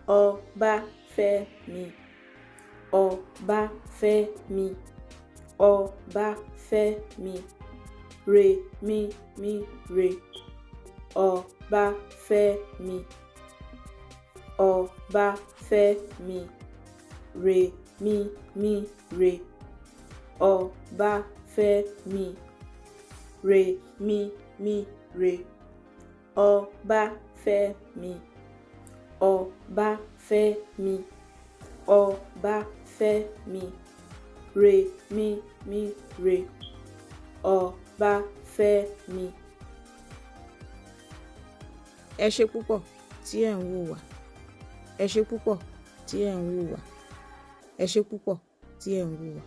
OBAFEMI, OBAFEMI, OBAFEMI, re mi mi re, OBAFEMI, OBAFEMI, re mi mi re, OBAFEMI, re mi mi re, OBAFEMI, OBAFEMI, OBAFEMI, re mi mi re, OBAFEMI. Ẹ ṣé púpọ̀ tí ẹ̀ ń wò wá. Ẹ ṣé púpọ̀ tí ẹ̀ ń wò wá. Ẹ ṣé púpọ̀ tí ẹ̀ ń wò wá.